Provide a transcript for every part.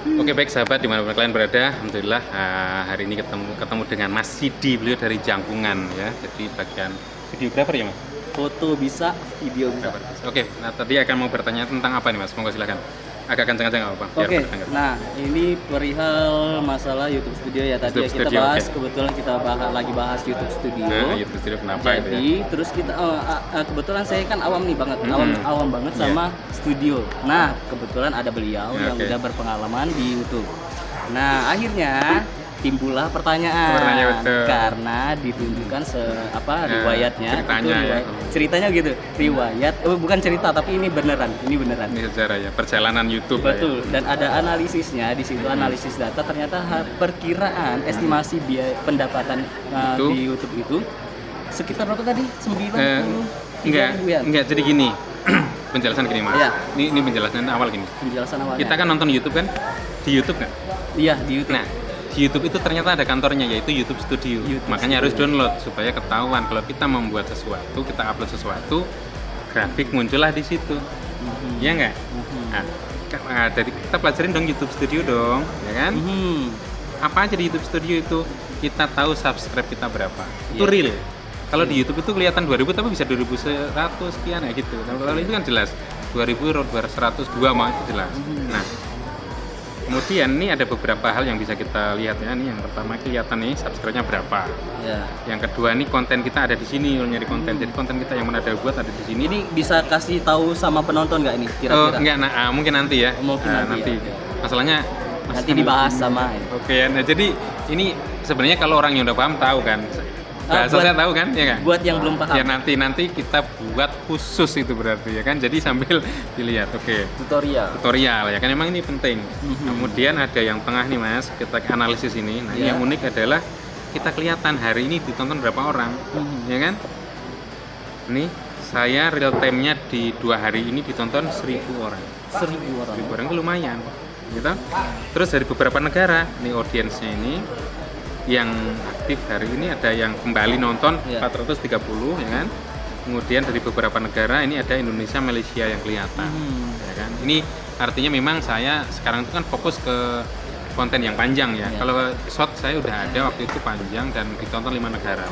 Oke baik sahabat dimanapun kalian berada, alhamdulillah hari ini ketemu dengan Mas Sidi, beliau dari Jangkungan ya, jadi bagian videografer ya Mas. Foto bisa, video bisa. Oke, nah tadi akan mau bertanya tentang apa nih Mas? Monggo silakan. Agak kencang-kencang nggak apa-apa. Oke, nah ini perihal masalah YouTube Studio ya tadi YouTube ya kita Studio, bahas. oke. Kebetulan kita lagi bahas YouTube Studio. Nah, YouTube Studio kenapa Jadi itu ya? terus kita kebetulan saya kan awam nih banget, Mm-hmm. awam banget Iya. sama studio. Nah kebetulan ada beliau Ya, yang oke. udah berpengalaman di YouTube. Nah akhirnya timbullah pertanyaan Pertanyaan, betul. karena ditunjukkan riwayatnya, ceritanya itu ya. ceritanya gitu, riwayat, bukan cerita tapi ini beneran. Ini sejarah ya, perjalanan YouTube lah ya. Betul, dan ada analisisnya di situ, analisis data ternyata perkiraan estimasi biaya pendapatan Itu? di YouTube itu sekitar berapa tadi? 90 Enggak, jadi gini. Penjelasan gini Mas. Iya. Ini penjelasan awal gini. penjelasan awalnya. Kita kan nonton YouTube kan? Di YouTube kan? Iya di YouTube. Nah, di YouTube itu ternyata ada kantornya yaitu YouTube Studio. YouTube Makanya Studio. harus download supaya ketahuan kalau kita membuat sesuatu, kita upload sesuatu, grafik muncullah di situ. Iya nggak? Nah, jadi kita pelajarin dong YouTube Studio dong, ya kan? Apa aja di YouTube Studio itu? Kita tahu subscribe kita berapa. Itu Iya. real. Kalau di YouTube itu kelihatan 2000 tapi bisa 2100 sekian ya gitu. Nah, kalau itu kan jelas 2000 102 mah itu jelas. Nah, kemudian ini ada beberapa hal yang bisa kita lihat ya. Ini yang pertama kelihatan nih subscribe-nya berapa. Ya. Yang kedua nih konten kita ada di sini, kalau nyari konten. Jadi konten kita yang mana ada buat ada di sini. Ini bisa kasih tahu sama penonton nggak ini Oh, kira-kira? enggak, nah, mungkin nanti ya. Mungkin nanti ya, oke. Masalahnya Nanti dibahas sama ini. Oke, nah jadi ini sebenarnya kalau orang yang udah paham tahu kan. Bahasa saya tahu kan, ya kan? Buat yang belum paham. Ya nanti kita buat khusus itu berarti ya kan. Jadi sambil dilihat. Oke. Tutorial ya kan, emang ini penting. Kemudian ada yang tengah nih Mas, kita analisis ini. Nah, Ya. yang unik adalah kita kelihatan hari ini ditonton berapa orang, ya kan? Ini saya real time-nya di 2 hari ini ditonton 1000 orang. 1000 orang. 1000 orang itu lumayan, gitu. Terus dari beberapa negara, nih audiensnya ini yang aktif hari ini ada yang kembali nonton Ya. 430 ya kan. Kemudian dari beberapa negara ini ada Indonesia, Malaysia yang kelihatan, ya kan. Ini artinya memang saya sekarang itu kan fokus ke konten yang panjang ya. Ya. Kalau short saya udah ada waktu itu panjang dan ditonton 5 negara.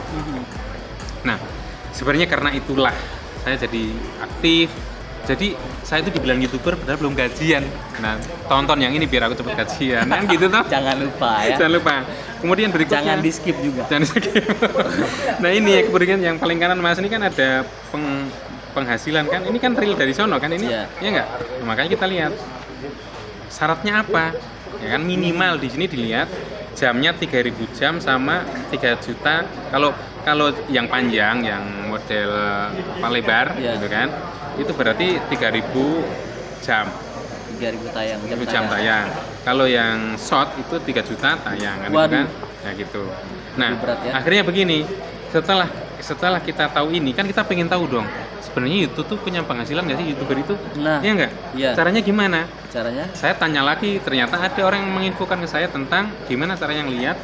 Nah, sebenarnya karena itulah saya jadi aktif. Jadi saya itu dibilang YouTuber padahal belum gajian. Nah, tonton yang ini biar aku cepet gajian. Kan gitu toh? Jangan lupa ya. Jangan lupa. Kemudian berikutnya Jangan di skip juga. jangan di-skip. Nah, ini ya kemudian yang paling kanan Mas ini kan ada penghasilan kan. Ini kan real dari sono kan ini. Iya. Ya enggak? Nah, makanya kita lihat syaratnya apa? Ya kan minimal di sini dilihat jamnya 3000 jam sama 3 juta. Kalau yang panjang, yang model lebar Iya. gitu kan. Itu berarti 3000 jam. 3000 tayang. Jam tayang. Kalau yang short itu 3 juta tayang kan, gitu Waduh. kan? Ya gitu. Nah, Lebih berat ya. akhirnya begini. Setelah kita tahu ini kan kita pengen tahu dong. Sebenarnya YouTube tuh punya penghasilan nggak sih YouTuber itu? Nah, Iya nggak? iya. Caranya gimana? Caranya? Saya tanya lagi, ternyata ada orang yang menginfokan ke saya tentang gimana caranya ngelihat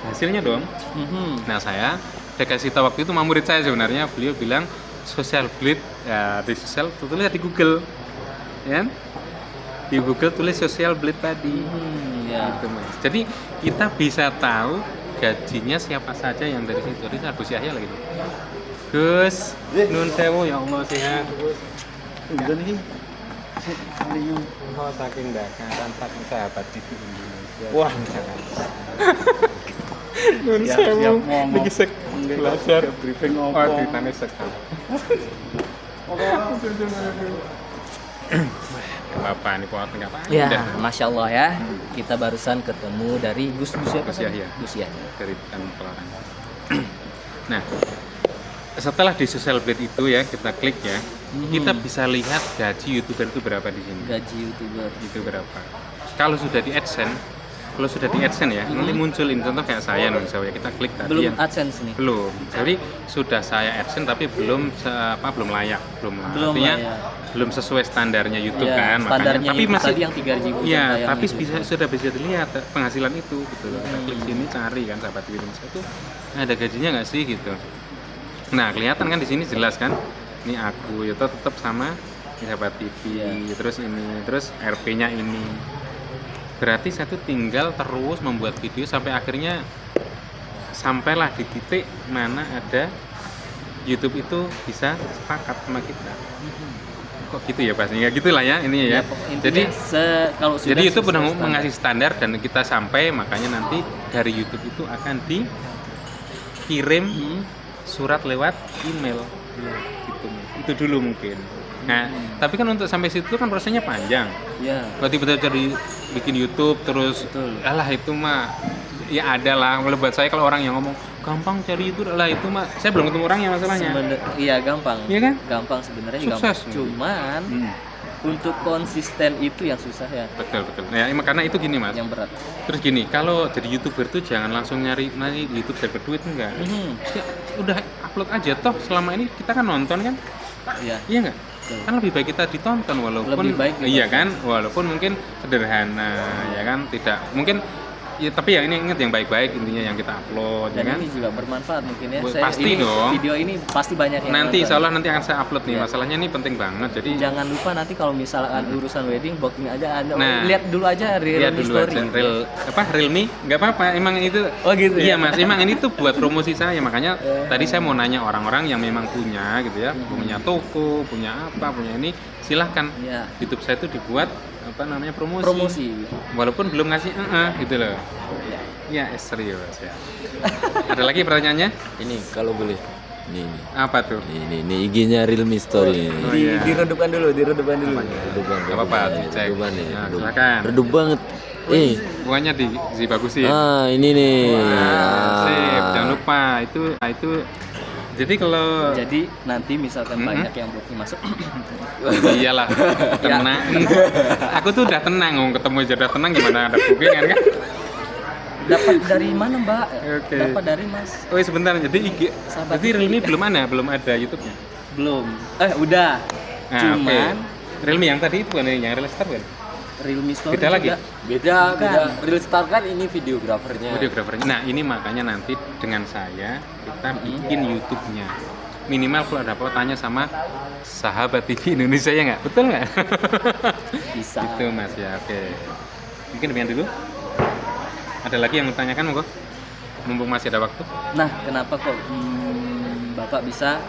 hasilnya dong. Nah, saya udah kasih tahu waktu itu sama murid saya sebenarnya, beliau bilang social blade ya di sosial tulis di Google, ya kan? Di Google tulis social blade tadi. Ya. Gitu, Mas. Jadi kita bisa tahu gajinya siapa saja yang dari situ. Jadi Gus Yahya lagi. Gus, nun sewu ya Allah sehat. Udah nih. Oh, saking dakaran saking sahabat di Indonesia. Wah. Nun Siap, sewu siap, ngomong. lagi belajar briefing Oh, apa? ceritanya sekam. Bapak ini kuat nggak apa? Ya, Udah. masya Allah ya. Kita barusan ketemu dari Gus siapa? Gus Yahya. Gus Yahya. Dari kan pelarang. Nah, setelah di social blade itu ya kita klik ya, kita bisa lihat gaji YouTuber itu berapa di sini. Gaji YouTuber. Itu berapa? Kalau sudah di AdSense, ya, nanti muncul ini contoh kayak saya nih, misalnya kita klik tadi Belum yang AdSense nih. belum. Jadi sudah saya AdSense tapi belum belum layak. Belum Artinya layak. belum sesuai standarnya YouTube Ya, kan, standarnya tapi YouTube masih tadi yang 3.000 iya, tayang tapi itu. sudah bisa dilihat penghasilan itu gitu loh. Kita klik sini cari kan sahabat Indonesia itu ada gajinya nggak sih gitu. Nah, kelihatan kan di sini jelas kan. Ini aku ya tetap sama sahabat TV, Iya. terus ini, terus RP-nya ini. berarti saya tuh tinggal terus membuat video sampai akhirnya sampailah di titik mana ada YouTube itu bisa sepakat sama kita. Kok gitu ya bahasanya? Gitulah ya ini ya. Jadi kalau sudah jadi YouTube udah standar. mengasih standar dan kita sampai, makanya nanti dari YouTube itu akan dikirim surat lewat email. Gitu. Itu dulu mungkin. Nah, tapi kan untuk sampai situ kan prosesnya panjang. Ya. Kalau tiba-tiba cari bikin YouTube terus, Betul. alah itu mah ya ada lah. Kalau buat saya kalau orang yang ngomong gampang cari YouTube, lah itu mah saya belum ketemu orangnya masalahnya. Iya gampang. Iya kan? Gampang sebenarnya Sukses. gampang. Cuman untuk konsisten itu yang susah ya. Betul. Nah, karena itu gini mas. Yang berat. Terus gini, kalau jadi YouTuber tuh jangan langsung nyari YouTube dapat duit enggak. Ya, udah upload aja toh selama ini kita kan nonton kan. Iya. Iya enggak? Kan lebih baik kita ditonton walaupun Lebih baik iya kan, walaupun mungkin sederhana ya kan, tidak mungkin ya, tapi ya ini ingat yang baik-baik intinya yang kita upload. Dan ya kan? ini juga bermanfaat mungkin ya. Pasti dong. Video ini pasti banyak yang Nanti nonton. insya Allah nanti akan saya upload nih. Ya. Masalahnya ini penting banget. Jadi Jangan lupa nanti kalau misalkan urusan wedding booking aja ada. Nah, lihat dulu aja lihat Realme dulu Story. aja Realme nggak apa-apa, emang itu Oh gitu iya ya. mas, emang ini tuh buat promosi saya, makanya tadi saya mau nanya orang-orang yang memang punya gitu ya, punya toko, punya apa, punya ini, silahkan Iya. YouTube saya itu dibuat apa namanya promosi, Promosi. walaupun belum ngasih gitu loh. Ya serius ya. Ada lagi pertanyaannya? Ini kalau boleh. Ini. Apa tuh? Ini IG-nya Realme Story. Oh, iya. Diredupkan dulu. Redupan. Nggak apa-apa, dicek. Redupan nih. Nah, redup. silakan. Redup banget. Bukannya dibagusin. Ini nih. Sip, jangan lupa itu. Jadi kalau Jadi nanti misalkan banyak yang booking masuk. iyalah tenang. Aku tuh udah tenang, ketemu aja udah tenang, gimana ada bookingan kan? Dapat dari mana Mbak? Oke. Dapat dari Mas. Oh sebentar, jadi IG, Sahabat berarti Realme belum ada YouTube-nya. Belum. Udah. Nah, Cuman Realme yang tadi itu kan yang Real Star kan? Realme Story Beda lagi? juga. Beda. Bukan. Real Star kan ini videografernya. Videografernya. Nah ini makanya nanti dengan saya kita bikin YouTube-nya. Minimal kalau ada apa tanya sama sahabat TV Indonesia ya nggak? Betul nggak? Bisa. Itu mas ya, oke. Mungkin demikian dulu. Ada lagi yang mau tanyakan monggo? Mumpung masih ada waktu. Nah, kenapa kok Bapak bisa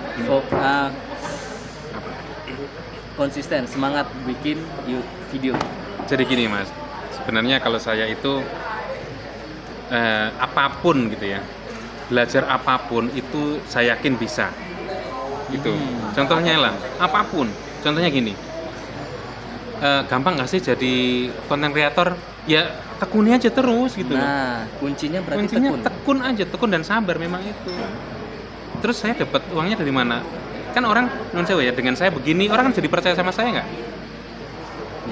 konsisten semangat bikin video? Jadi gini mas, sebenarnya kalau saya itu apapun gitu ya, belajar apapun itu saya yakin bisa. Gitu. Contohnya lah, apapun. Contohnya gini, gampang nggak sih jadi konten kreator? Ya tekuni aja terus gitu. Nah, kuncinya berarti Kuncinya tekun. tekun aja, tekun dan sabar memang itu. Terus saya dapat uangnya dari mana? Kan orang non sewa ya, dengan saya begini orang kan jadi percaya sama saya nggak?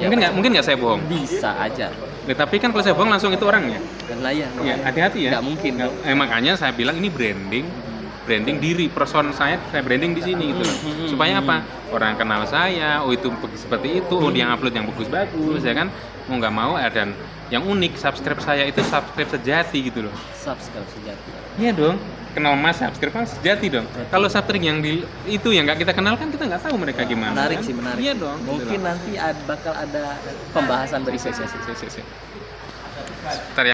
Ya, Mungkin nggak saya bohong. bisa aja. Nah, tapi kan kalau saya bohong langsung itu orangnya. Dan lah ya. Ya, hati-hati ya. Nggak mungkin. Makanya saya bilang ini branding diri, person saya branding di sini gitu loh. Supaya apa? Orang kenal saya, oh itu seperti itu, oh dia upload yang bagus-bagus ya kan. Mau nggak mau dan yang unik, subscribe saya itu subscribe sejati gitu loh. Subscribe sejati. Iya dong. Kenal mas, subscribe kan sejati dong. Kalau subscribe yang itu yang nggak kita kenal kan kita nggak tahu mereka gimana. Menarik kan? sih, menarik. Iya dong. Mungkin nanti bakal ada pembahasan berikutnya. Bentar ya.